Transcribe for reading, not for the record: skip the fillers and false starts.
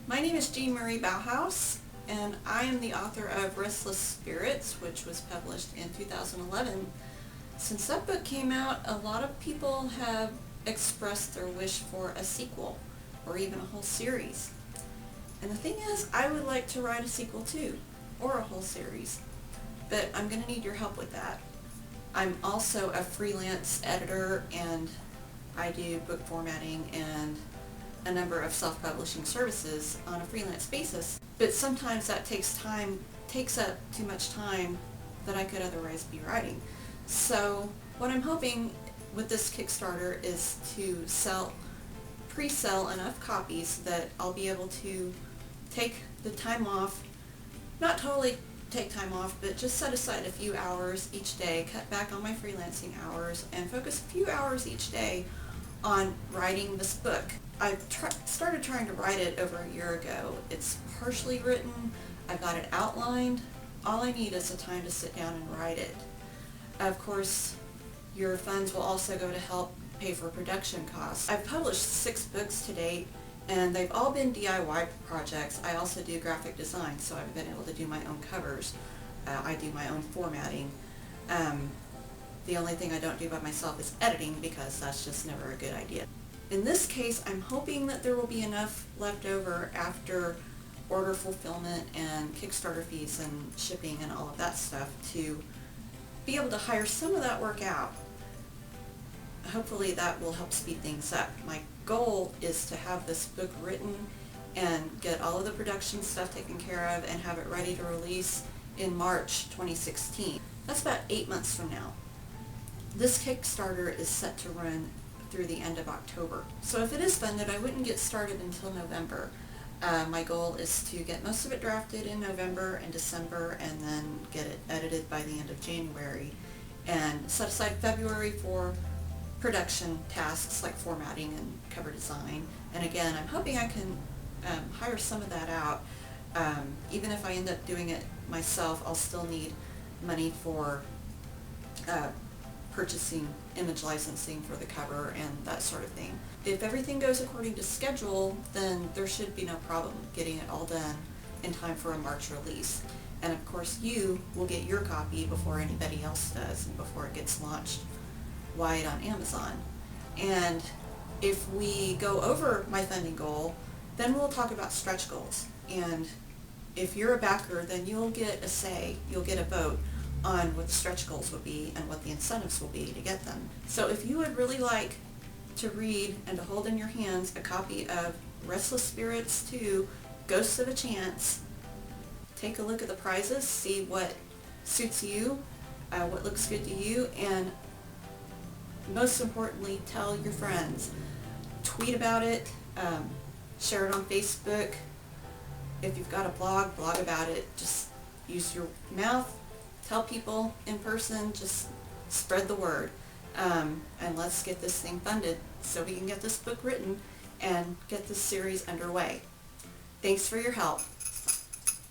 My name is Jean Marie Bauhaus, and I am the author of Restless Spirits, which was published in 2011. Since that book came out, a lot of people have expressed their wish for a sequel, or even a whole series. And the thing is, I would like to write a sequel too, or a whole series, but I'm going to need your help with that. I'm also a freelance editor, and I do book formatting and a number of self-publishing services on a freelance basis. But sometimes that takes up too much time that I could otherwise be writing. So what I'm hoping with this Kickstarter is to pre-sell enough copies that I'll be able to take the time off, not totally take time off, but just set aside a few hours each day, cut back on my freelancing hours, and focus a few hours each day on writing this book. I started trying to write it over a year ago. It's partially written, I've got it outlined. All I need is the time to sit down and write it. Of course, your funds will also go to help pay for production costs. I've published 6 books to date, and they've all been DIY projects. I also do graphic design, so I've been able to do my own covers. I do my own formatting. The only thing I don't do by myself is editing, because that's just never a good idea. In this case, I'm hoping that there will be enough left over after order fulfillment and Kickstarter fees and shipping and all of that stuff to be able to hire some of that work out. Hopefully that will help speed things up. My goal is to have this book written and get all of the production stuff taken care of and have it ready to release in March 2016. That's about 8 months from now. This Kickstarter is set to run through the end of October. So if it is funded, I wouldn't get started until November. My goal is to get most of it drafted in November and December, and then get it edited by the end of January, and set aside February for production tasks like formatting and cover design. And again, I'm hoping I can hire some of that out. Even if I end up doing it myself, I'll still need money for purchasing image licensing for the cover and that sort of thing. If everything goes according to schedule, then there should be no problem getting it all done in time for a March release. And of course, you will get your copy before anybody else does, and before it gets launched wide on Amazon. And if we go over my funding goal, then we'll talk about stretch goals. And if you're a backer, then you'll get a say, you'll get a vote on what the stretch goals would be and what the incentives will be to get them. So if you would really like to read and to hold in your hands a copy of Restless Spirits 2, Ghosts of a Chance, take a look at the prizes, see what suits you, what looks good to you, and most importantly, tell your friends. Tweet about it, share it on Facebook. If you've got a blog, blog about it. Just use your mouth. Tell people in person, just spread the word, and let's get this thing funded so we can get this book written and get this series underway. Thanks for your help.